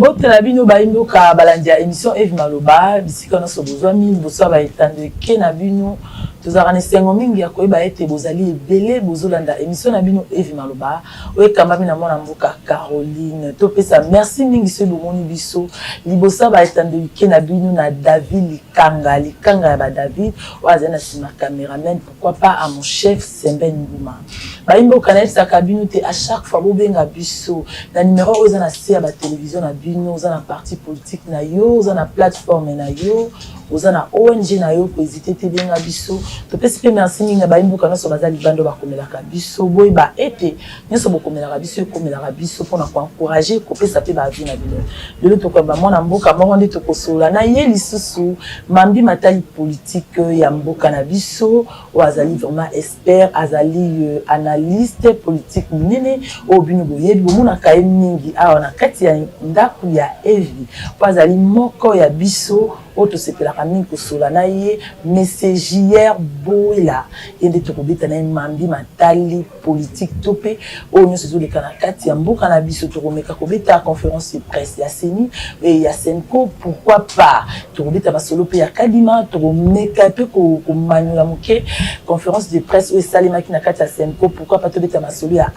Mbote na bino baimbo ka balandia émission Eve Maloba bisika na so bozwa mini boso ba etande ke na bino tozara ne sengo mingi ya koyeba ete bozali ebele bozolanda émission na bino Eve Maloba oye kamba na mwana mboka Caroline to pesa merci mingi so bomoni biso libosa ba etande ke na bino na David Likanga ya ba David oaza na sima cameraman pourquoi pas à mon chef Semben Nguma baimbo kanel sakabino te à chaque fois bobenga biso na numéro oza na se ya ba télévision na bino oza na parti politique na yo oza na plateforme na yo oza na ONG na yo ko hésiter te benga biso to pesi pe merci mingi baimbo kana so bazali bando bakomelaka biso boy ba ete nyoso bokomelaka biso komelaka biso pona ko encourager ko pesa pe ba vie na bino lelo to ko ba mona mboka mo ndi to kosola na ye lisusu mambi matali politique ya mboka na biso o azali vraiment expert azali analyste politique nene o bino boyebi bomona kaye mingi awa na kati ya ndaku ya Evi po azali moko ya biso oto sepelaka mingi kosola na ye messagière boila yende tokobeta na mambi matali politique tope o nyoso zoleka na kati ya mboka na biso tokomeka kobeta conférence de presse ya Seni et ya Senko pourquoi pas tokobeta basolo pe ya Kadima tokomeka pe ko manyula moke conférence de presse o salimaki na kati ya Senko pourquoi pas tobeta basolo ya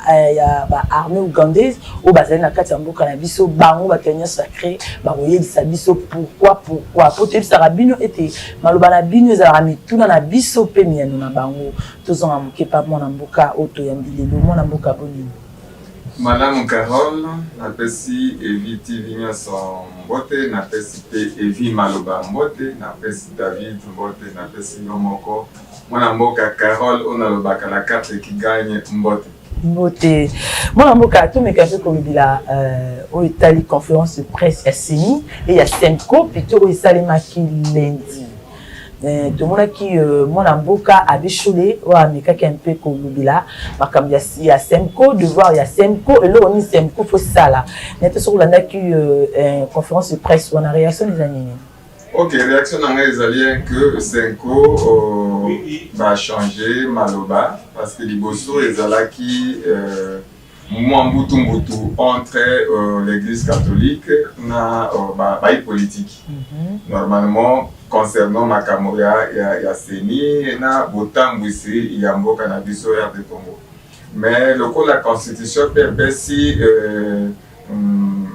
ba armée ougandaise o bazali na kati ya mboka na biso bango batenya sacré ba koyebisa biso pourquoi tebisa rabino ete maloba na bino ezala mituna na biso pe miano na bango tozonga moke pa mwana mboka oto ya mbilelo mwana mboka boni Madame Carole napesi Evi TV nyoso mbote napesi pe Evi Maloba mbote napesi David mbote napesi Yomoko mwana mboka Carole onalobaka la carte qui gagne mbote mbote mwana mboka atomeka pe kolobila o etali conférence de presse ya Seni et ya Senko plutôt esalemaki lundi tomonaki mwana mboka abishole o amekaki un peu kolobila makambo ya Senko devoir ya Senko elo ni Senko fo sala nete sokolandaki conférence de presse wana réaction des années. Ok, réaction nanga ezalien que Senko va changer Maloba parce que liboso ezalaki mbutu entre l'église catholique na politique. Normalement concernant makambo ya Seni na botambwisi ya mboka na biso RD Congo. Mais la constitution pepesi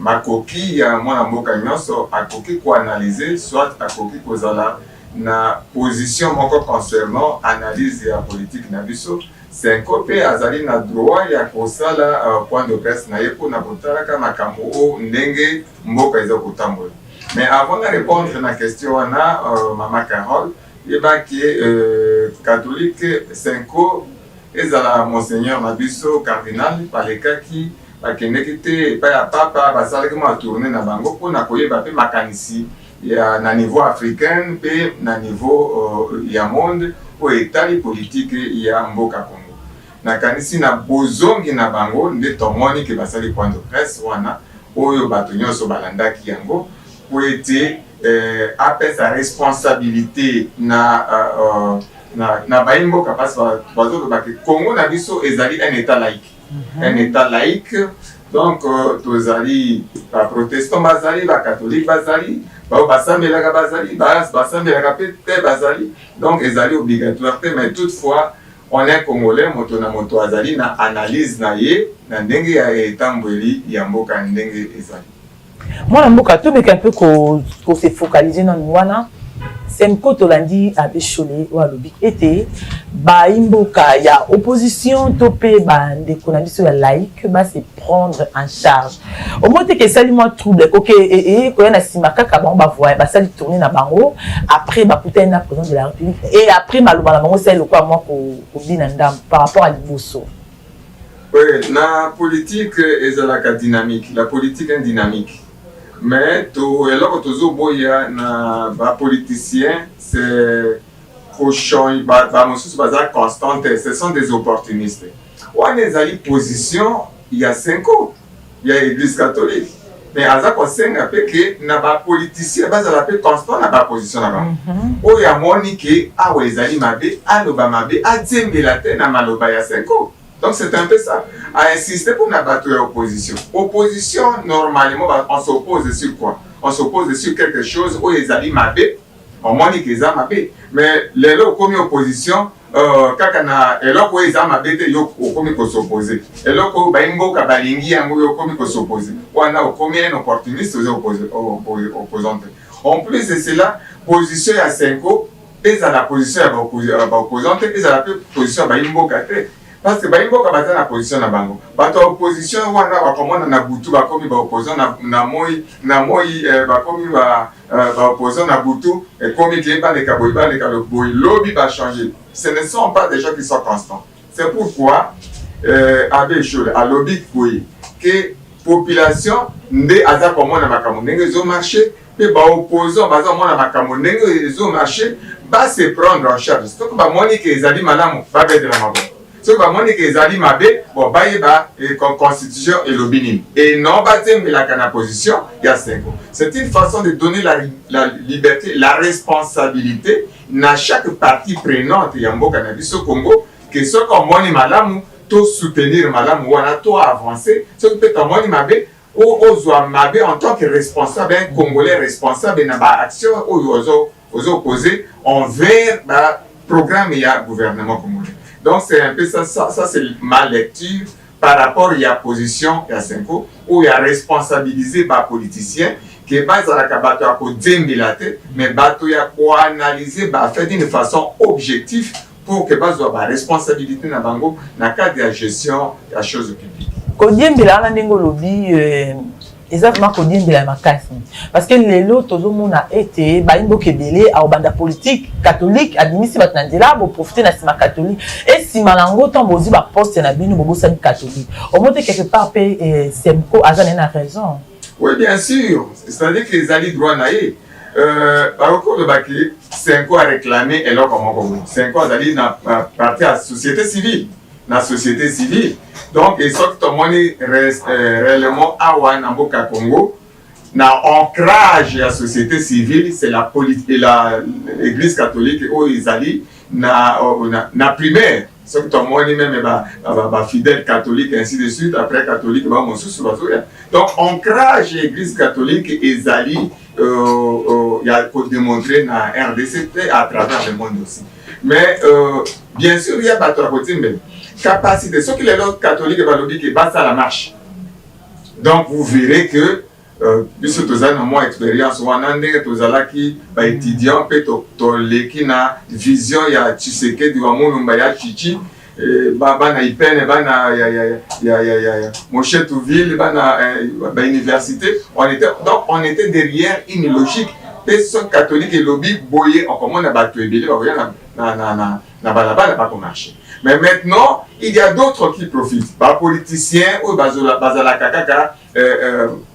makoki ya mwana mboka nyonso akoki ko analyser soit akoki kozala na position moko concernant analyse ya politique na biso Senko pe azali na droit ya kosala point de presse na ye pona kotalaka makambo o ndenge mboka eza kotambola. Mais avant de répondre na question wana mama Carole yebaki catholique Senko ezala monseigneur na biso cardinal palekaki bakendeki te epai ya papa basalaki mwa tourne na bango mpona koyeba mpe makanisi ya na niveau africain mpe na niveau ya monde oyo etali politike ya mboka Congo. Nakanisi na bozongi na bango nde tomoni ke basali point de presse wana oyo bato nyonso balandaki yango po ete apesa responsabilité na baimboka parce bazolobaki Congo na biso ezali un état laïque. Un état laïque, donc tozali ba protestants bazali ba catholique bazali ba basambelaka bazali basambelaka pe bazali donc ezali obligatoire mais toutefois on est congolais moto na moto azali na analyse na ye na ndenge ya etambweli ya mboka ndenge ezali mwana mboka to meka un peu ko se focaliser na wana Senko tolandi abeshole wa lobi ete ba imboka ya opposition topé ba ndeko na biso ya laïque ba se prendre en charge au moins que sali moi trouble OK et ko na simaka ka ba voix ba sali tourner na bango après ba putain na président de la République et après maloba na bango c'est le quoi moi ko bina ndam par rapport à liboso. Oui, la politique est la dynamique, la politique est dynamique. Mais tout alors que toujours boya na ba politicien c'est cochon ba monsieur bazar constante ce sont des opportunistes. On est allé position il y a 5 ans il y a l'église catholique mais aza ko senga pe que na ba politicien bazala pe constant na ba position na ba o ya moni ke awe ezali mabe aloba mabe adzembela te na maloba ya 5 ans. Donc c'est un peu ça. À insister pour n'abattre l'opposition. Opposition, normalement, on s'oppose sur quoi? On s'oppose sur quelque chose où les alliés mabé, on m'a dit qu'ils ont mabé. Mais les lots comme opposition, quand on a les lots où ils ont mabé, ils ont comme s'opposer. Les lots où Baimbo Kabalingi, ils ont comme s'opposer. On a combien d'opportunistes aux opposants. En plus de cela, position à 5 ans, ils ont la position à l'opposant, ils ont la position à Baimbo Kate. Parce que Baimbo Kabata na position na bango. Bato opposition wana bakomona na butu bakomi ba opposant na moi bakomi ba opposant na butu et komi qui pas les kaboiba les kaboy lobby va changer. Ce ne sont pas des gens qui sont constants. C'est pourquoi avec chose à lobby koyi que population ndé aza komona makambo ndenge zo marché pe ba opposant baza mona makambo ndenge zo marché ba se prendre en charge. C'est que ba moni que ezali malamu ba bedela mabo. Ce que moi que les alliés m'avaient bon bah constitution et l'obinim et non bah mais la position il y a 5 ans. C'est une façon de donner la liberté, la responsabilité à chaque partie prenante yambo cannabis au Congo que ce qu'on moi malamu tout soutenir malamu ou à tout avancer ce que peut-être moi m'avait aux m'avait en tant que responsable un Congolais responsable dans ba action aux opposés envers ba programme et à gouvernement congolais. Donc c'est un peu ça c'est ma lecture par rapport à la position il y a 5 ans où il y a responsabilisé par politiciens qui base à la cabato à démiliter mais bateau il y a quoi analyser fait d'une façon objective pour que base la responsabilité na bango na cadre de la gestion de la chose publique. Kodiembela na ndengo lobi exactement kodiembela makasi parce que lelo tozomona ete baimbo kebele a banda politique catholique adimisi batandela bo profiter na sima catholique et sima nango tant bozi ba poste na bino bobo sani catholique au moins quelque part pe semko azana na raison. Oui bien sûr, c'est-à-dire que les alliés droit naé par rapport de baki Senko a réclamé et là comment Senko a dit na parti à société civile. La société civile. Donc, et ça que tout le monde reste réellement à Wanamboka Congo, na ancrage de la société civile, c'est la politique et l'église catholique où ils allaient na primaire. Ça que tout le monde même fidèle catholique et ainsi de suite, après catholique, donc ancrage de l'église catholique et ils allaient, il y a démontré na RDC à travers le monde aussi. Mais bien sûr, il y a pas trop de capacité. Ce que les autres catholiques vont dire que bas à la marche. Donc vous verrez que puisque tous avons moins expérience, on a des qui étudiants peut qui na vision il y a Tshisekedi du monde ya Chichi baba na ipene bana ya Moshe Touville bana université on était derrière une logique. Personne catholique et lobby boyé en commun na bato ebele na balabala pas comme marché. Mais maintenant, il y a d'autres qui profitent. Par politiciens ou bazala kaka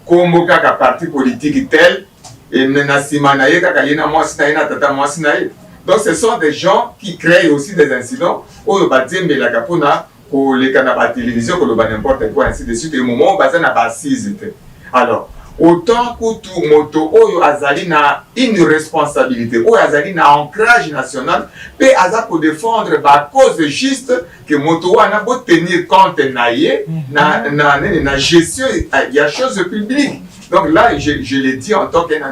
convoquer un parti politique tel et menasimanaye kaka yena mwasinaye na tata mwasinaye. Donc ce sont des gens qui créent aussi des incidents où bazembe la kapona pour les canaux télévision que le n'importe quoi ainsi de suite et au moment où bazana bassise. Alors autant que tout moto oyo azali na une responsabilité oyo azali na ancrage national pe aza pour défendre ba cause juste que moto wana bo tenir compte na gestion il y a chose publique. Donc là je l'ai dit en tant qu'un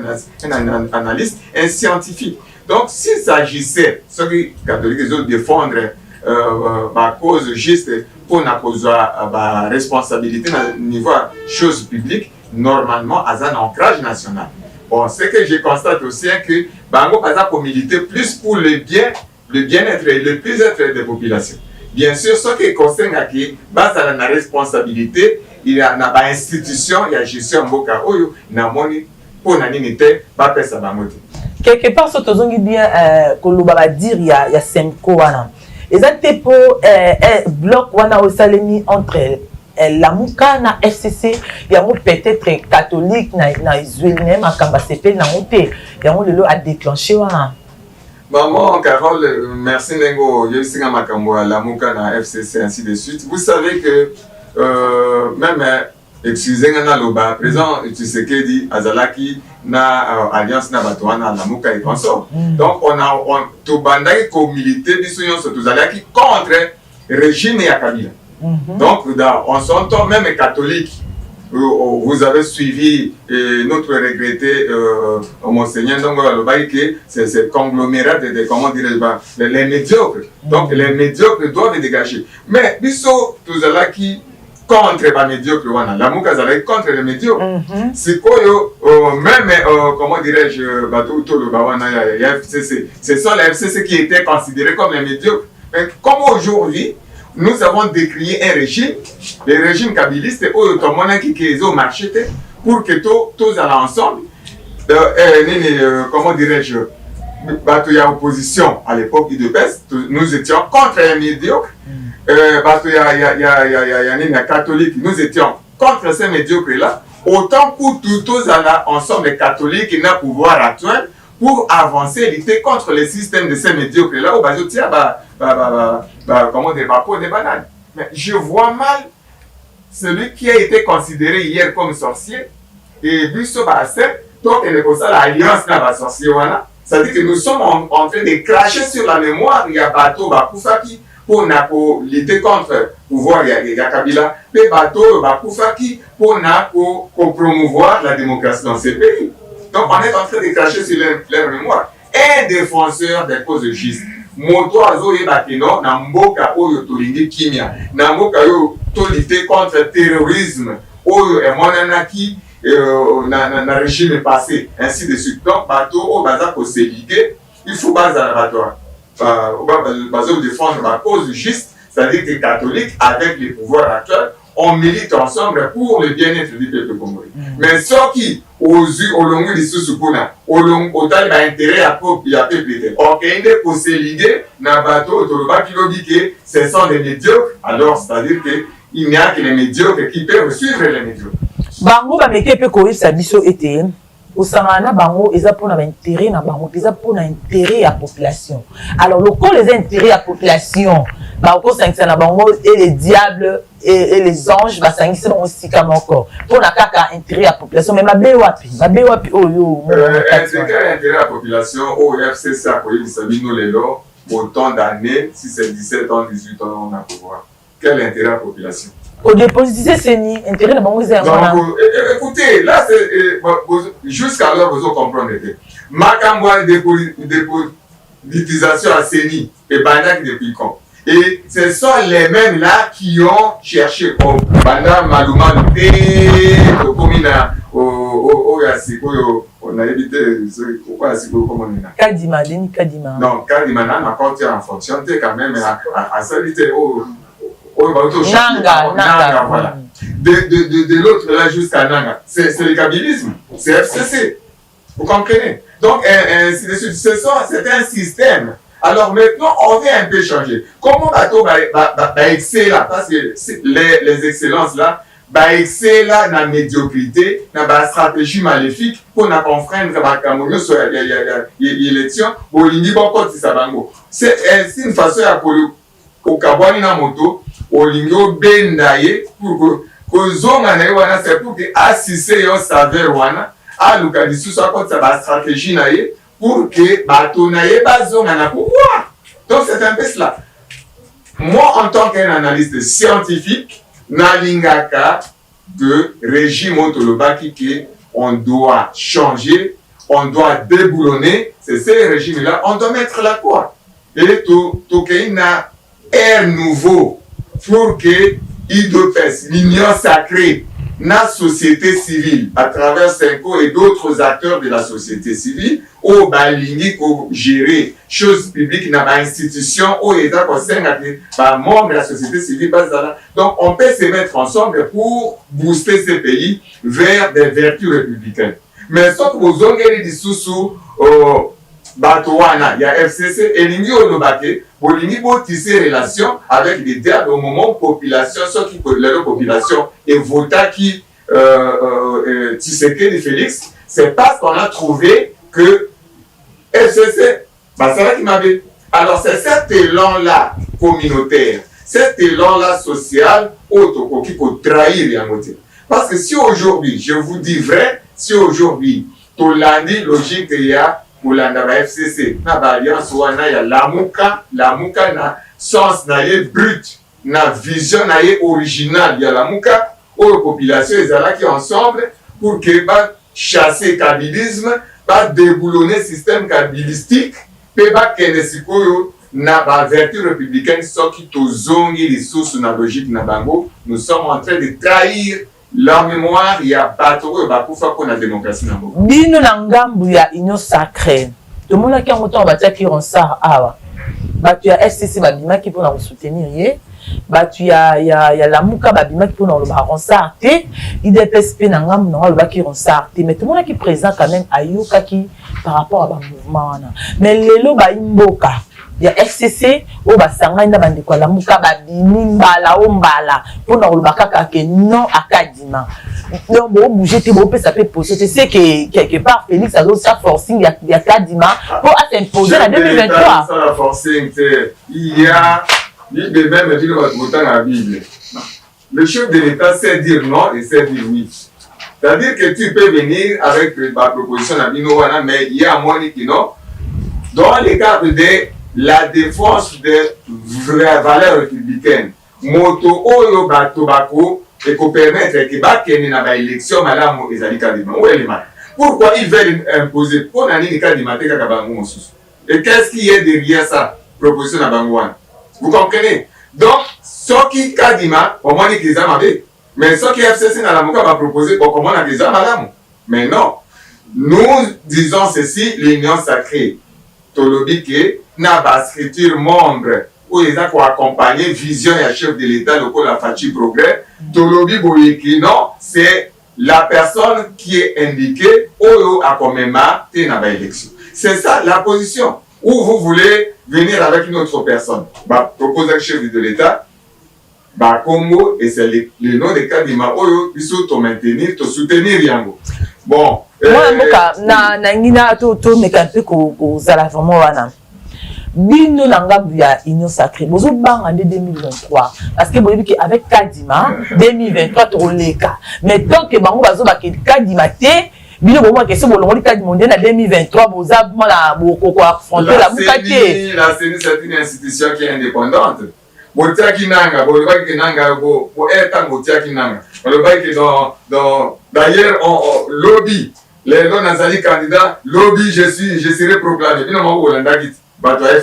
analyste, un scientifique. Donc s'il s'agissait ce que catholiques ont défendre ba cause juste pour na cause ba responsabilité na niveau chose publique normalement à un ancrage national. Bon, ce que je constate aussi est que Bango Paza pour militer plus pour le bien-être et le plus-être des populations. Bien sûr, ce qui concerne qui base à la responsabilité, il y a une institution, il y a gestion Mboka Oyo, Namoni, pour l'animité, pas faire ça Bangote. Quelque part, ce que vous bien, que l'on va dire, il y a Semko Wana. Et ça, c'est pour bloc Wana au Salemi entre elles. La Mouka na FCC, il y a peut-être catholique na Israël même à Kambasepe na monté, il y a le lot à déclencher wana. Maman Carole, merci Nengo, je suis à Makambo la Mouka na FCC ainsi de suite. Vous savez que même excusez-moi loba présent Tshisekedi Azalaki na alliance na Batouana la Mouka et consort. Donc on tout bandai co militer biso nyonso tozalaki contre régime ya Kabila. Donc, on s'entend même catholique. Vous avez suivi notre regretté Monseigneur Ndongo que c'est conglomérat de comment dire les médiocres. Donc les médiocres doivent dégager. Mais biso tous là qui contre les médiocres, la mouka est contre les médiocres. C'est quoi même comment dirais-je le FCC. Ce sont les FCC qui étaient considérés comme les médiocres. Mais comme aujourd'hui nous avons décrié un régime, le régime kabylistes, où tout le monde qui est au marché pour que tous allent ensemble. Comment dirais-je, il y a opposition à l'époque de PES, nous étions contre les médiocres. Il y a les catholiques, nous étions contre ces médiocres-là. Autant que tous allent ensemble, les catholiques et le pouvoir actuel, pour avancer et lutter contre le système de ces médiocres-là, où comment dire, peau de banane. Mais je vois mal celui qui a été considéré hier comme sorcier, et vu ce donc il est pour ça l'alliance là, sorcier, voilà. C'est-à-dire que nous sommes en train de cracher sur la mémoire, il y a bateau, Koufaki, pour lutter contre le pouvoir, il y a Kabila, et bateau, Koufaki, pour promouvoir la démocratie dans ce pays. Donc on est en train de cracher sur leur mémoire. Un défenseur des causes justes. Moto azo yebakeno na mboka oyo tolingi kimia. Na mboka oyo to lutter contre le terrorisme. Oyo emonanaki na régime passé. Ainsi de suite. Donc bateau au baza ko se liguer, il faut baza défendre la cause juste, c'est-à-dire que les catholiques avec les pouvoirs actuels on milite ensemble pour le bien-être du peuple congolais. Mais ceux qui, au long du sous-soupona, au tal d'intérêt à peuple, ok, pour se liguer, na bateau, ce sont des médiocres, alors c'est-à-dire qu'il n'y a que les médiocres qui peuvent suivre les médiocres. Bango, mais ko sa biso été, au Samana, bango, ils ont pour intérêt na bango, ils ont pour intérêt à la population. Alors, le coup les intérêts à la population, bango, c'est na bango et les diables et les anges, bah ça sont aussi comme encore. Pour la caca intérêt à la population, mais ma béwapi, oh yo. Intérêt à la population, au FCC a connu Sabino Lelo, autant d'années, si c'est 17 ans, 18 ans, on a pouvoir. Quel intérêt à la population? Au déposité, c'est ni intérêt de bango. Donc, écoutez, là, jusqu'alors, vous comprenez. Makambwa dépolitisation à CENI et Bandak depuis quand? Et ce sont les mêmes là qui ont cherché au Banda Maluma au Komina, au Yasiko, on a évité pourquoi Yasiko comme on est là. Kadima. Non, Kadima n'a pas été en fonction, quand même à saliter au Nanga, voilà. De l'autre là jusqu'à Nanga. C'est le kabylisme, c'est FCC. Vous comprenez? Donc, c'est un système. Alors maintenant, on va un peu changer. Comment bateau va exceller là? Parce que les excellences là, va exceller là dans la médiocrité, dans la stratégie maléfique pour nous confondre avec Cameroun sur l'élection. C'est une façon à au Kabwani na moto, au lingo bendaye pour que zonga na wana c'est pour que assisser yo saveur wana a lukadisu soit comme ça la stratégie na ye pour que bato na ye bazonga na pouvoir. Donc c'est un peu cela. Moi en tant qu'analyste scientifique na lingaka de régime ontolobaki que on doit changer, on doit déboulonner, c'est ce régime là, on doit mettre la quoi. Et tout na air nouveau pour que IDOPES, l'union sacrée, la société civile, à travers Senko et d'autres acteurs de la société civile, au balingi, au gérer choses publiques, dans l'institution, au état conseil, par membre de la société civile. Donc, on peut se mettre ensemble pour booster ces pays vers des vertus républicaines. Mais sauf que vous avez dit sous Batouana, il y a FCC et l'Ingi Olobake, pour l'Ingi tisser relation avec les diables au moment où population, ceux qui la population et vota qui Tshisekedi Félix, c'est parce qu'on a trouvé que FCC, bah c'est là qui m'avait. Alors c'est cet élan-là communautaire, cet élan-là social, qui peut trahir Yangote. Parce que si aujourd'hui, je vous dis vrai, si aujourd'hui, tout lundi, logique, il y a pour la FCC, na alliance wana ya lamuka na sens na ye brut na vision na ye originale ya Lamuka oyo population ezalaki ensemble pour que ba chasser kabilisme, ba déboulonner système kabilistique pe ba kende sikoyo na ba vertu républicaine soki tozongi lisusu na logique na bango. Nous sommes en train de trahir la mémoire ya bato oyo bakufa ko na démocratie na mboka. Bino na ngambu ya union sacrée tomonaki yango ntango batiaki Ronsard awa bato ya FCC babimaki mpona kosoutenir ye, bato ya Lamuka babimaki mpona koloba Ronsard te, IDPS mpe na ngambu nango alobaki Ronsard te, mais tomonaki président quand même ayokaki par rapport à bamouvement wana. Mais lelo bayimboka ya FCC oyo basangani na bandeko ya Lamuka babimi mbala o mbala mpona koloba kaka ke non akadima. Donc, bon, bouger, tu peux ça peut poser. Je sais que quelque part, Félix a aussi forcing, il y a Kadima pour s'imposer en 2023. Ça, la forcing, il y a, même dans la Bible, le chef de l'État sait dire non et sait dire oui. C'est-à-dire que tu peux venir avec ma proposition à Binowana, mais il y a un moyen qui non. Dans le cadre de la défense des vraies valeurs républicaines, moto, oyo, batobako, et qu'on permette que les élections madame pourquoi ils veulent imposer pour l'année Kadima et qu'est-ce qui est derrière ça proposition à Bangouane, vous comprenez? Donc ce qui Kadima au moins qu'ils ont mais ce qui FCC n'a la va proposer pour comment on a des madame, mais non, nous disons ceci, l'union sacrée tolobike n'a pas scripture membre où ils ont accompagné vision et chef de l'État le la Fachi Progrès. Tolobi Boyeki, non, c'est la personne qui est indiquée au Akomema Tenaba élection. C'est ça la position. Ou vous voulez venir avec une autre personne. Bah, proposer le chef de l'État, bah, Congo, et c'est le nom de Kadima Oyo, il faut te maintenir, te soutenir Yango. Bon. Moi, na ngina to mekanpe ko zala vraiment wana. Bino ngambu ya union sacrée bozo bang en 2023 parce que boyebi que avec Kadima 2023 toleka mais tant que bango bazo ba Kadima te bino bo mo ke so bolongoli Kadima ndena 2023 boza mala boko affronter la mukate. La CENI c'est une institution qui est indépendante. Botiaki nanga bolobaki nanga bo eta botiaki nanga bolobaki dans d'ailleurs on lobby les non nazali candidat lobby je serai proclamé bino mo Holanda git. C'est-à-dire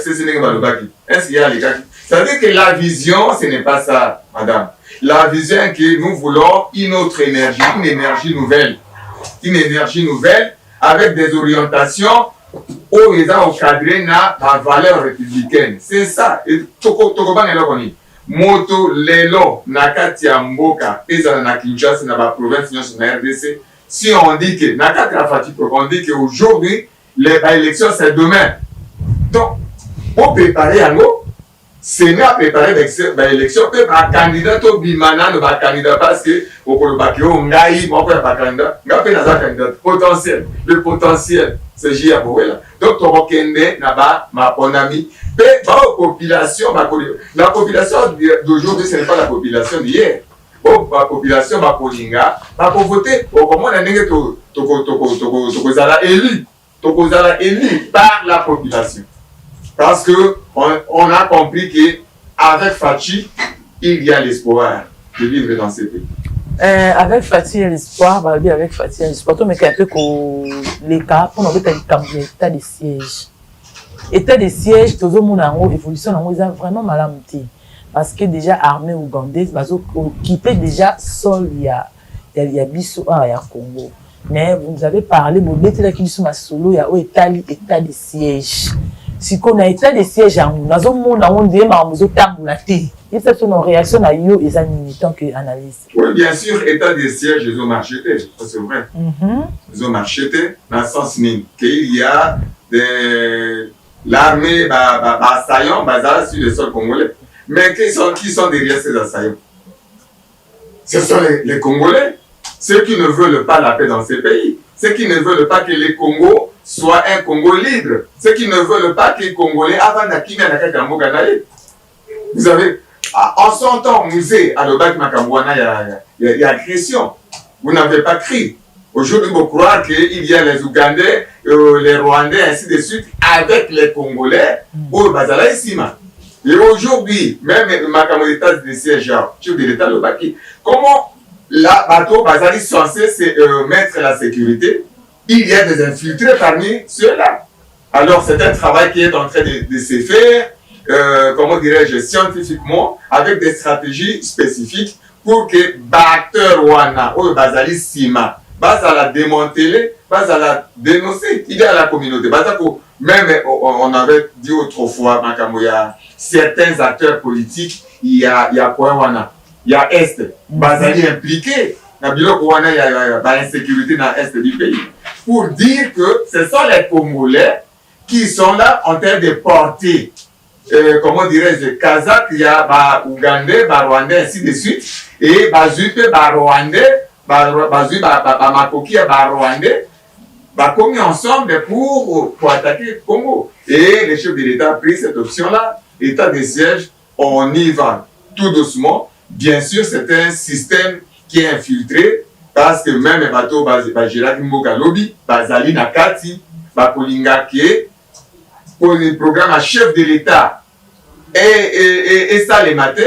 que la vision, ce n'est pas ça, madame. La vision est que nous voulons une autre énergie, une énergie nouvelle. Une énergie nouvelle avec des orientations où ils ont encadré la valeur républicaine. C'est ça. Et Tokoban est là. Moto, Lelo, Nakati Mboka, et na Kinshasa, na la province na RDC. Si on dit que, Nakati Rafati, on dit qu'aujourd'hui, les élections, c'est demain. Donc, pour préparer à nous, c'est à préparer l'élection, peut un candidat au Bimana, le candidat parce que au Kolobakio, Ngaï, mon père pas candidat, candidat potentiel. Le potentiel, c'est J.A. Bouela. Donc, on va kende, naba, ma bon ami, la population d'aujourd'hui, ce n'est pas la population d'hier. La population va Kolinga, va voter, comment on a élu par la population. Parce que on a compris qu'avec Fachi, il y a l'espoir de vivre dans ces pays. Avec Fachi, il y a l'espoir, avec Fachi, il y a l'espoir. Mais un peu que les cas, on a l'état de siège. État de siège, tout le monde a une évolution, ils ont vraiment mal amouti. Parce que déjà, armée ougandaise, ils ont occupé déjà sol, il y a Bissou, il y a Congo. Mais vous avez parlé, vous avez dit qu'il y a solo, il y a un état de siège. Si on a état de siège, on a dit que c'est une réaction à eux et ça tant qu'analyse. Oui, bien sûr, état de siège, ils ont marché, c'est vrai. Ils ont marché dans le sens qu'il y a l'armée assaillant sur le sol congolais. Mais qui sont derrière ces assaillants? Ce sont les Congolais. Ceux qui ne veulent pas la paix dans ces pays, ceux qui ne veulent pas que le Congo soit un Congo libre, ceux qui ne veulent pas que les Congolais, avant d'Akimia Nakakambo Ganaï, vous avez, en son temps, musée, à l'Obak Makambouana, il y a agression. Vous n'avez pas crié. Aujourd'hui, vous croyez qu'il y a les Ougandais, les Rwandais, ainsi de suite, avec les Congolais, au Bazala Sima. Et aujourd'hui, même ma camarade de siège, chef de l'État, le Baki, comment la bateau Bazali censé mettre la sécurité, il y a des infiltrés parmi ceux-là. Alors c'est un travail qui est en train de se faire, comment dirais-je, scientifiquement, avec des stratégies spécifiques pour que l'acteur Wana ou Bazali Sima, Bazala démanteler, Bazala dénoncer, il y a la communauté. Même on avait dit autrefois, certains acteurs politiques, il y a quoi Wana, il y a Est, Bazali impliqué, il y a insécurité dans l'Est du pays. Pour dire que ce sont les Congolais qui sont là en train de porter, comment dirais-je, Kazakh, il y a Ougandais, Rwandais, ainsi de suite, et Bazupe, Rwandais, Bazupe, Makoki, Rwandais, commis ensemble pour attaquer le Congo. Et les chefs de l'État ont pris cette option-là, état de siège, on y va tout doucement. Bien sûr, c'est un système qui est infiltré, parce que même les bateaux, Gérard Mbogalobi, Bazali Nakati, Bakolinga Kie, pour le programme à chef de l'État, et ça les matins,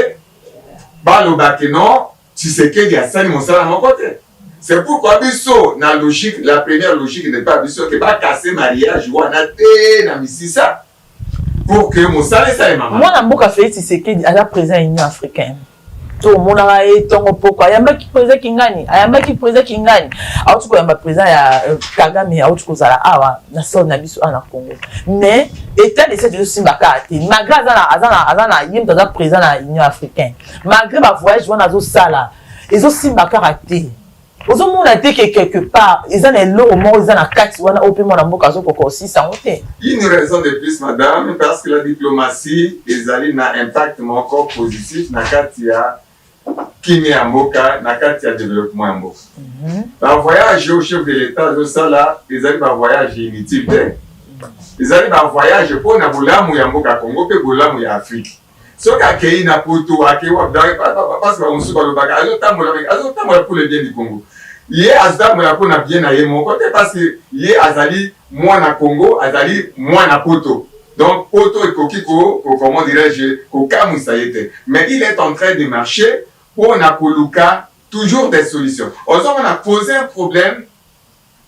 Balobakeno, tu sais qu'il y a ça, mon salaire à mon côté. C'est pourquoi Bisso, la première logique n'est pas Bisso, qui va casser mariage, ou na misisa, pour que mon salaire ça est maman. Moi, je suis fait, tu sais qu'il y a la présence de l'Union africaine. To mona e tongo poko ayamba ki président kingani autu ko yamba président ya Kagame autu ko zala awa na so na biso ana Congo mais état de cette simba kati malgré azana yimba za président na Union africaine malgré ba voyage wana zo sala ezo simba karaté ozo mona te que quelque part ezana lo mo ezana kati wana opimo na mboka zo koko aussi ça monte. Une raison de plus madame parce que la diplomatie ezali na impact encore positif na kati ya Kini Amboka, Nakati a développement Amboka. Le voyage au chef de l'État, ils arrivent à voyage inutile. Ils arrivent à voyage pour na bulamu ya Mboka Congo, pe bulamu ya Afrique. So ka kei na poto akewa parce que on se parle pas. Azotamola pour le bien du Congo. Yé azotamola pour na bien na yemo côté parce que yé azali moi na Congo, azali moi na poto. Donc poto et kokiko, comment dirais-je, kokamu ça y était. Mais il est en train de marcher. On a toujours des solutions. On a posé un problème.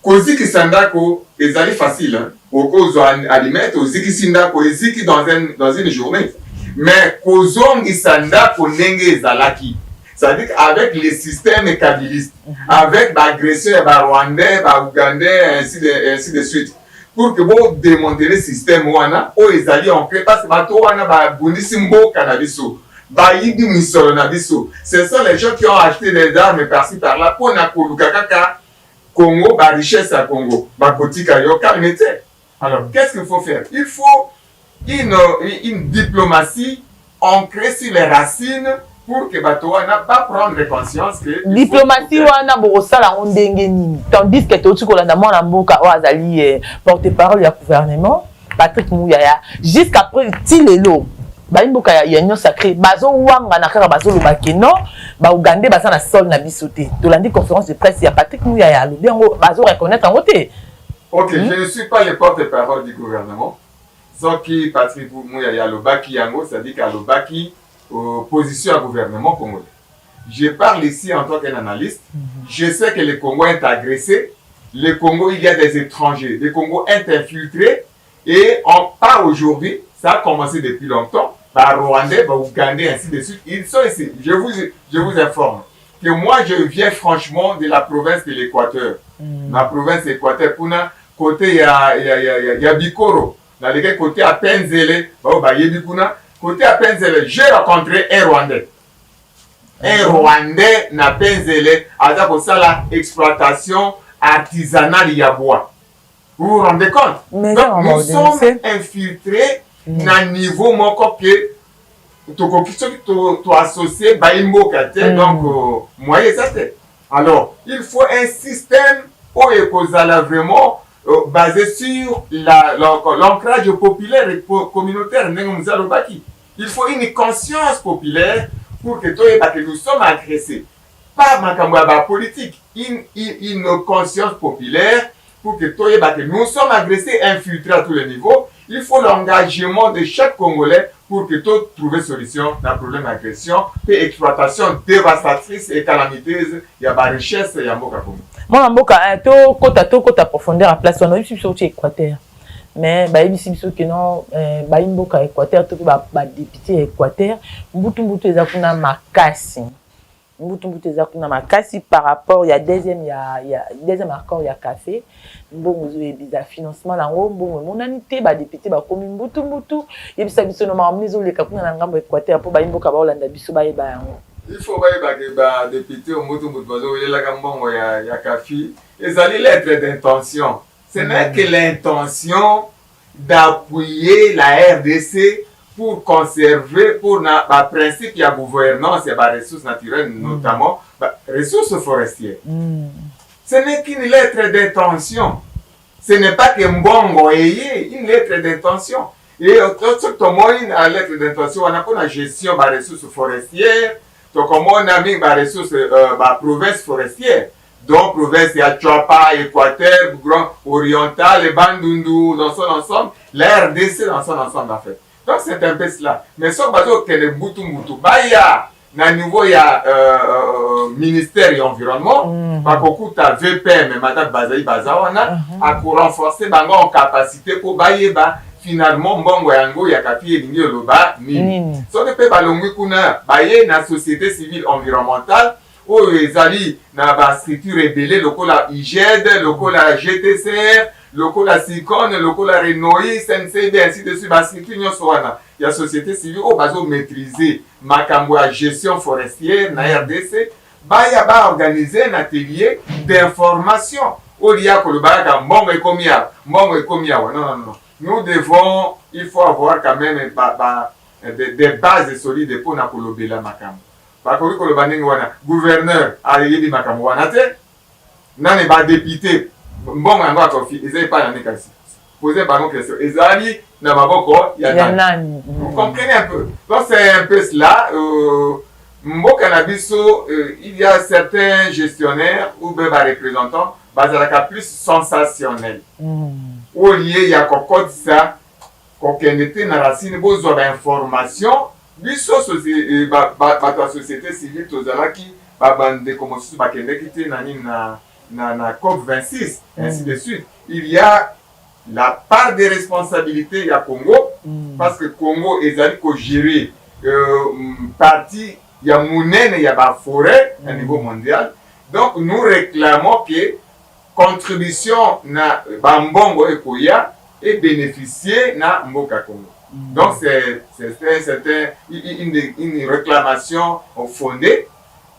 Kozi ki sandako ezali facile. Okozo alimete oziki sindako eziki dans une journée. Mais kozong isandako nenge ezalaki. C'est-à-dire qu'avec les systèmes kabilistes, avec l'agression Rwandais, Ougandais, ainsi de suite, pour que vous démontez le système wana, o ezali en fait parce que bato wana ba bundisi mboka na biso. Ce sont les gens qui ont acheté des armes par-ci par-là pour Nakolukaka Congo, la richesse à Congo, alors, qu'est-ce qu'il faut faire? Il faut une diplomatie ancrée sur les racines pour que Batoa n'a pas prendre conscience que. Diplomatie, wana borosala ondengeni. Tandis que tout ce qu'on a dans mon mboka Azali porte-parole du gouvernement, Patrick Mouyaya, jusqu'après Tilelo. Baimboka ya union sacrée bazo wanga na kaka bazo lobakeno ba Ougandais baza na sol na bisoté to landi conférence de presse ya Patrick Mouyaya lobi yango bazo reconnaître en côté. OK, je ne suis pas le porte-parole du gouvernement. Ce qui Patrick Mouyaya lobaki yango, ça dit qu'à lobaki position à gouvernement congolais. Je parle ici en tant qu'analyste. Je sais que le Congo est agressé. Le Congo, il y a des étrangers. Le Congo est infiltré et on part aujourd'hui. Ça a commencé depuis longtemps, par Rwandais, par Ougandais, ainsi de suite. Ils sont ici. Je vous informe que moi, je viens franchement de la province de l'Équateur. La province de l'Équateur, côté il y a Bikoro. Dans lequel côté à Penzele, côté à Penzele, j'ai rencontré un Rwandais. Un Rwandais n'a Penzele, à pour ça la exploitation artisanale y a bois. Vous vous rendez compte? Mais donc, nous sommes infiltrés na niveau moko que tu associé baimbo kate donc moyen ça c'est. Alors il faut un système où ekozala vraiment basé sur l'ancrage populaire et communautaire. Il faut une conscience populaire pour que nous sommes agressés pas makambo politique, une conscience populaire pour que nous sommes agressés, infiltrés à tous les niveaux. Il faut l'engagement de chaque Congolais pour que tout trouver solution dans le problème d'agression et exploitation dévastatrice et calamiteuse. Il y a des richesses, il y a beaucoup de Moi, to kota profondeur à place, on a eu sur Équateur. Mais ici biso que non mboka Équateur to ba député Équateur mbutu ezakuna makasi makasi par rapport il y a deuxième accord il y a café bon bizarre financement lango bon monanité ba député ba komi mbutu yebisa biso no maamizo le kakuna na ngambo Équateur po mboka ba Olanda biso ba yeba yango. Il faut que ba député mbutu bazo la kambongo ya café ezali lettre d'intention. Ce n'est que l'intention d'appuyer la RDC pour conserver, pour le principe de la gouvernance et des ressources naturelles, notamment ressources forestières. Ce n'est qu'une lettre d'intention. Ce n'est pas que Mbongo ait une lettre d'intention. Et une lettre d'intention, on a pour la gestion des ressources forestières, donc on a mis des ressources provinces forestières. Donc, province de Achouapa, Équateur, Grand Oriental, Bandundu, dans son ensemble, la RDC dans son ensemble, en fait. Donc, c'est un peu cela. Mais ce que le Boutou, il y a, à niveau, il y a ministère et environnement, par beaucoup de VPM, mais madame Bazaï Bazawana, à renforcer en capacité pour bailler, finalement, Mbongo Yango, Yakapi et Lingi Oloba, Nini. Ce que peut balongi kuna, bailler la société civile environnementale, où ils allaient dans la structure rebelle, le la IGED, le la GTCR, le la SICON, le la Renoi, SNCB, ainsi de suite, la structure il y a société civile, où ils maîtriser ma gestion forestière, na RDC, il y a organisé un atelier d'information. Où il y a que le baraka, bon et non. Nous devons, il faut avoir quand même des bases solides pour nous le Makambo. Parce que le gouverneur a dit Makambo Wanate, non, il va député. Bon, on va confier, ils n'ont pas la négation. Posez par exemple question. Ils ont dit, vous comprenez un peu. Donc c'est un peu cela. Il y a certains gestionnaires ou des représentants, plus sensationnels. Au lieu, il y a encore ça, qu'on était dans la racine, besoin d'informations. Biso société civile tozalaki babande comme si bakende kité na COP 26 ainsi de suite. Il y a la part des responsabilités à Congo parce que Congo ezali ko gérer partie il y a monene il y a ba forêt à niveau mondial. Donc nous réclamons que contribution na bambongo ekoya et bénéficier na mboka Congo. Donc, c'est une réclamation fondée.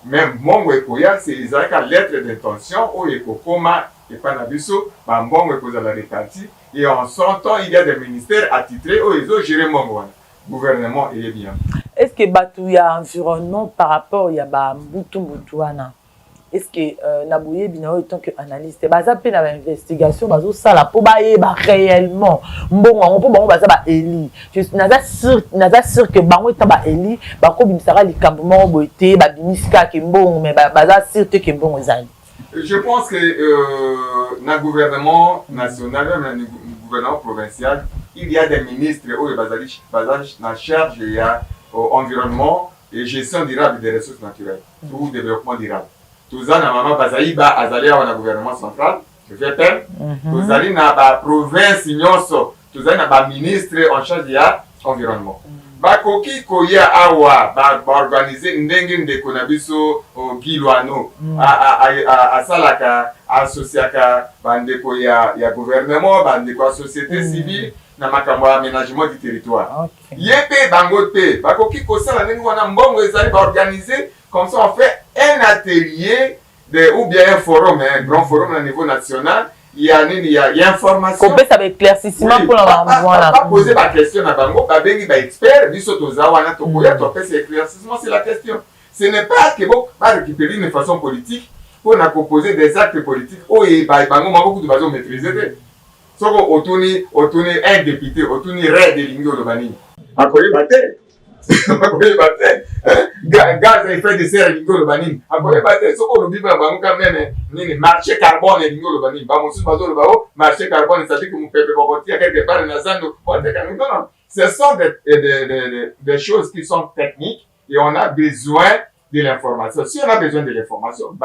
Même mon Wekoya, c'est une lettre d'intention où Ekokoma et Panabiso, Bambon Wekoza la répartie. Et en son temps, il y a des ministères attitrés où ils ont géré mon gouvernement et bien. Est-ce que Batouya environnement par rapport à Mbutuana? Est-ce que Nabouye Binao, en tant qu'analyste, baza pe na investigation bazo sala po ba yeba réellement mbongo on po bango baza ba eli je naza sûr que bango ta ba eli ba ko bimisara likambement boité ba bimiska ke mbongo mais baza sûr que mbongo ezali. Je pense que dans le gouvernement national même dans le gouvernement provincial il y a des ministres où bazali na charge il y a environnement et gestion durable des ressources naturelles ou développement durable. Toza na mama Bazaïba azali awa na gouvernement central, VPM. Tozali na ba province nyonso, tozali na ba ministre en charge ya environnement. Bakoki koya awa ba organiser ndenge ndeko na biso Gilwano a salaka associaka bandeko ya gouvernement, bandeko société civile na makambo ya aménagement du territoire. Yépe bango te, bakoki kosala ndenge wana mbongo ezali ba organiser comme ça on fait un atelier ou bien un forum, un grand forum au niveau national. Il y a information. Qu'on peut savoir éclaircissement pour la pas poser la question à Bango, pas bien expert, du sotozawana, tokoya, tu fais éclaircissement, c'est la question. Ce n'est pas que vous pas récupérer une façon politique pour nous proposer des actes politiques. Oh, et Bango m'a beaucoup de façon maîtriser. Soko otuni un député, otuni red de Lingo Lobani. Akoye bate. akoyeba te gaz à effet de serre elingi oloba nini akoyeba te soki olobi bango quand même nini marché carbone elingi oloba nini bamosusu bazoloba o marché carbone c'est-à-dire que mopepe bakotia quelque part na zando otekani non ce sont des choses qui sont techniques et on a besoin de l'information. Si on a besoin de l'information,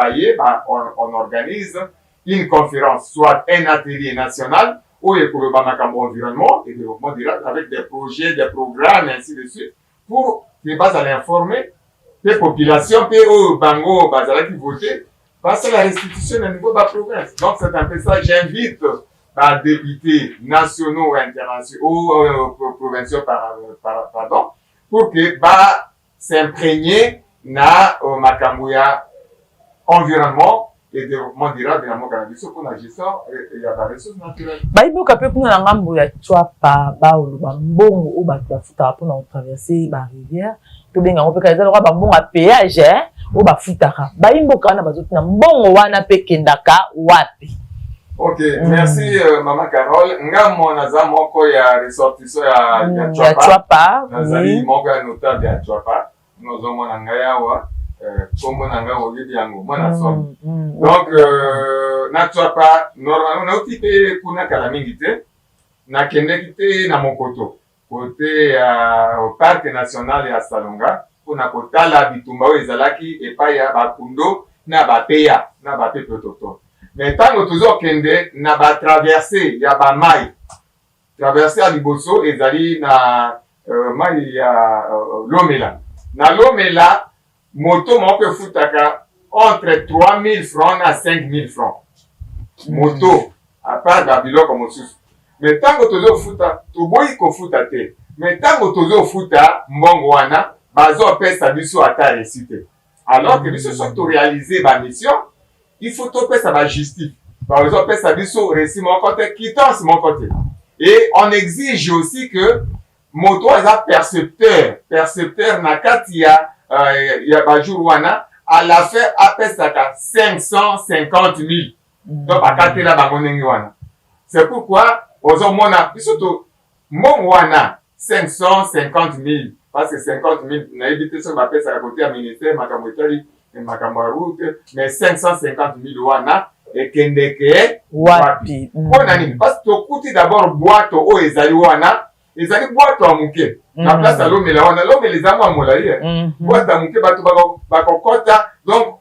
on organise une conférence, soit un atelier national où il y a environnement et développement durable avec des projets, des programmes, ainsi de suite, pour que base à l'informer les populations, au bango, base à qui voter, passer la restitution au niveau de la province. Donc c'est un peu ça, j'invite les députés nationaux et internationaux, ou provinciaux, pardon, pour que s'imprégner na makambo ya environnement et développement durable na mboka na biso pour la gestion ya ba ressources naturelles. Bayiboka pe kuna na ngambo ya Chwapa ba oloba mbongo o bato bafutaka mpona traverser ba rivière to benga ngo pe ka ezala ba mbongo ya péage o bafutaka bayimboka wana bazotina mbongo wana pe kendaka wapi. Ok, merci Maman Carole. Ngamo naza moko ya ressortissant ya Chwapa. Nazali moko ya notable ya Chwapa. Nous avons un awa comme on a oublié yango mona somme. Donc na Chwapa normalement na otipe kuna kala mingi te na kende kite na Mokoto côté au parc national ya Salonga kuna kotala bitumba o ezalaki epai ya bakundo na bapeya na bapepe autochtone. Mais tango toujours kende na ba traverser ya ba mai traverser à liboso ezali na mai ya Lomela. Na Lomela, moto moko futaka entre 3000 francs na 5000 francs. Moto, à part da biloko mosusu. Mais tango tozo futa, toboyi ko futa te. Mais tango tozo futa mbongo wana, bazo pesa biso ata récité. Alors que biso sont réaliser ba mission, il faut to pesa ba justice. Bazo pesa biso récit mon côté, quittance mon côté. Et on exige aussi que moto aza percepteur na kati ya bajuru wana à la fin apesaka 550 000 donc akatela bango ndenge wana. C'est pourquoi ozomona biso to mbongo wana 550 000 parce que 50 000 nayebi te soki bapesaka kote ya ministère makambo etali makambo ya route mais 550 000 wana ekendeke wapi mpona nini parce que tokuti d'abord bwato oyo ezali wana ezali bwato ya moke na place ya Lomela wana Lomela eza mwa molai bwato ya moke bato bakokota donc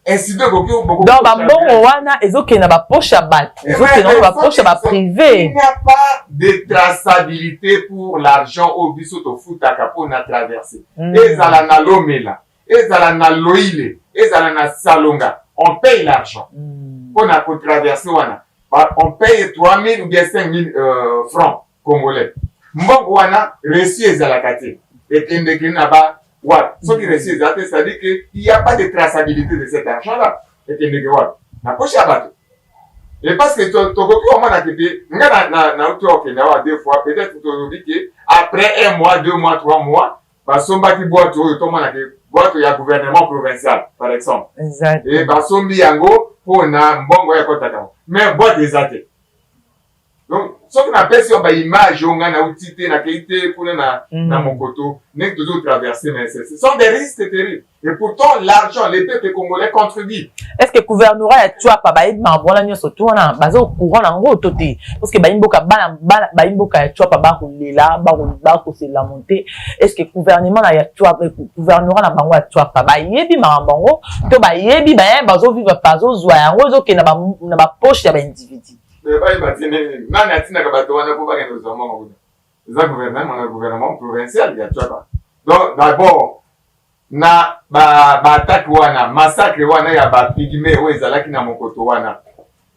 ainsi de beaucoup donc bambongo wana ezokende na bapoche ya bato ezokende na bapoche ya baprivé. Il n'y a pas de traçabilité pour l'argent au biso tofutaka mpona traverser ezala na Lomela ezala na Loile ezala na Salonga on paye l'argent mpona kotraverser wana on paye 3000 ou bien 5000 francs congolais. Mbongo wana reçu ezalaka te ekendeki na ba wapi soki reçu ezalaka te c'est-à-dire que il n'y a pas de traçabilité de cet argent là ekendeki wapi na poche ya bato et parce que tokoki omona kete nga na uti okende awa deux fois peut-être tolobi ke après 1 mois 2 mois 3 mois basombaki bwato oyo tomona ke bwato ya gouvernement provincial par exemple et basombi yango mpona mbongo ya kotaka mais bwato eza te. Donc, ce qu'on appelle sur une image, on a un outil, on a qualité pour na Mokoto, n'est que toujours traverser, mais ce sont des risques terribles. Et pourtant, l'argent, les peuples congolais contribuent. Est-ce que le gouvernement a tué pas baïd ma voilà ni surtout on a basé au courant en gros toté parce que baïmboka baïmboka tué pas ba là ba ko c'est la montée. Est-ce que le gouvernement a tué gouvernement na bango a tué pas baïebi ma bango to baïebi bazo vivre pas zo zoa yango zo ke na ba poche ya ba individu. Nani atinaka bato wana po bakende kozwa mbongo eza gouvernement provincial ya Chwapa. Donc d'abord na baatake wana massacre wana ya bapigme oyo ezalaki na Mokoto wana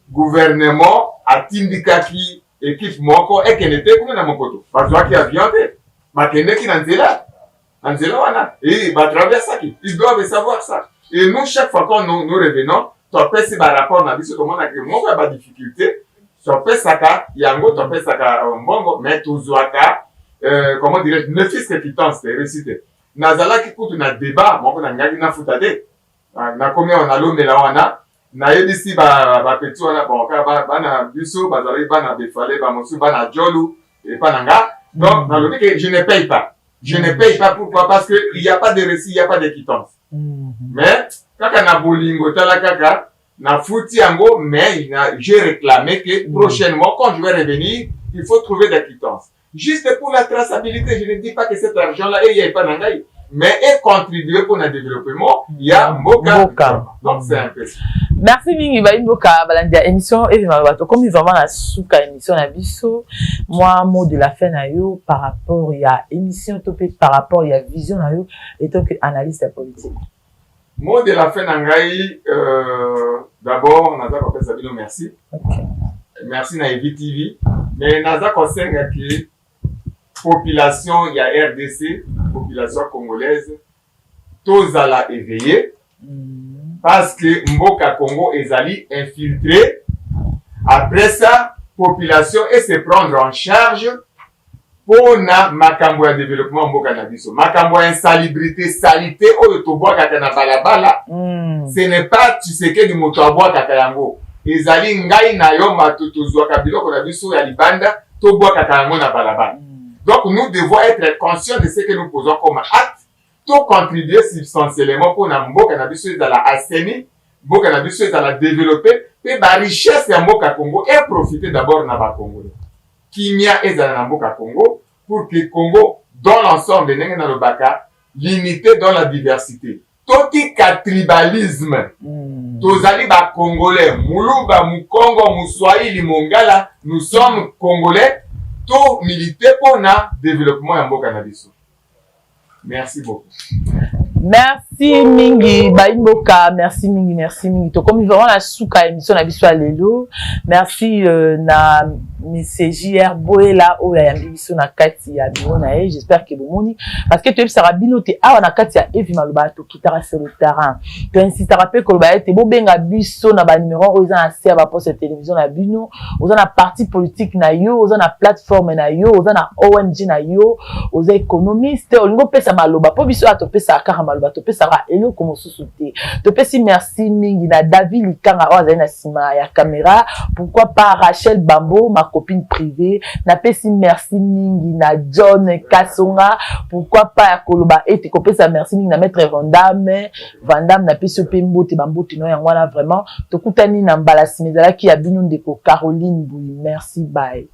gouvernement atindikaki équipe moko ekende te kuna na Mokoto bazwaki avion te bakendeki na nzela wana et batraversaki ils doivent savoir ça et nous chaque fois quand nous revenons topesi barapport na biso tomonaki moko ya badifficulté topesaka yango topesaka mbongo mais tozwaka comment dirais ne fisque quittance récité nazalaki kutu na débat moko na ngaki na futa te na komi on a Lomela wana na yebisi bapeti wana bonka bana biso bazalaki bana befale bamosusu bana jolu et pas nanga donc nalobi que je ne paye pas Je ne paye pas. Pourquoi? Parce qu'il n'y a pas de récit, il n'y a pas de quittance. Mais, kaka na bolingo tala kaka, na fouti ango, mais j'ai réclamé que prochainement, quand je vais revenir, il faut trouver des quittances. Juste pour la traçabilité, je ne dis pas que cet argent-là, il n'y a pas d'angaï, mais est contribué pour le développement, il y a Mboka. Donc c'est un peu ça. Merci Mingi Mboka, balandia émission, et comme ils vont avoir la souka émission na biso, moi, mot de la fin na yo, par rapport, il y a émission topé, par rapport, il y a vision na yo, et tant que analyste politique. Mot de la fin n'angaï, d'abord, Naza Kopé Sabino, merci. Okay. Merci na Evi TV. Mais Naza Kosenga qui population, il y a RDC, population congolaise, tous à la éveillé, parce que Mboka Congo est allé infiltré. Après ça, population et se prendre en charge pour na makambo ya développement Mboka na biso. Makambo ya insalubrité, salité, oyo toboa kaka na balabala, ce n'est pas tu sais que du moto aboa kaka yango. Ezali ngai na yo matutu zwa biloko na biso ya libanda, toboa kaka yango na balabala. Donc nous devons être conscients de ce que nous posons comme acte, tout contribuer substantiellement pour na Mboka na biso dans la assainir, Mboka na biso dans la développer, et la richesse ya Mboka Congo et profiter d'abord na ba Congolais. Kimia ezala na Mboka Congo pour que Congo dans l'ensemble ndenge na lobaka l'unité dans la diversité. Toti ka tribalisme. Tozali ba Congolais, Muluba, Mukongo, Muswahili, Mongala, nous sommes Congolais. Tout militer pour le développement en Mboka na biso. Merci beaucoup. Merci Mingi Mboka, merci Mingi. To comme vraiment la souka émission na biso lelo. Merci na monsieur JR Boela o ya biso na kati ya biona et j'espère que bomoni parce que tu sera binoté awa na kati ya Evi Maloba to kitara sur le terrain. Tu insiste rappeler que ba ete bo benga biso na ba numéro o za na sia ba poste télévision na bino, oza na parti politique na yo, oza na plateforme na yo, oza na ONG na yo, oza économiste, olingo pesa maloba po biso atopesa akara maloba topesa ra elo comme sous-souté. Topesi merci Mingi na David Likanga o za na sima ya caméra, pourquoi pas Rachel Bambo ma copine privée, na pesi merci Mingi na John Kasonga, pourquoi pas ya koloba ete kopesa merci Mingi na maître Vandame na pesi pembote bambote no yangwana vraiment tokutani na mbala simezala ki ya bino ndeko Caroline Bouy. Merci, bye.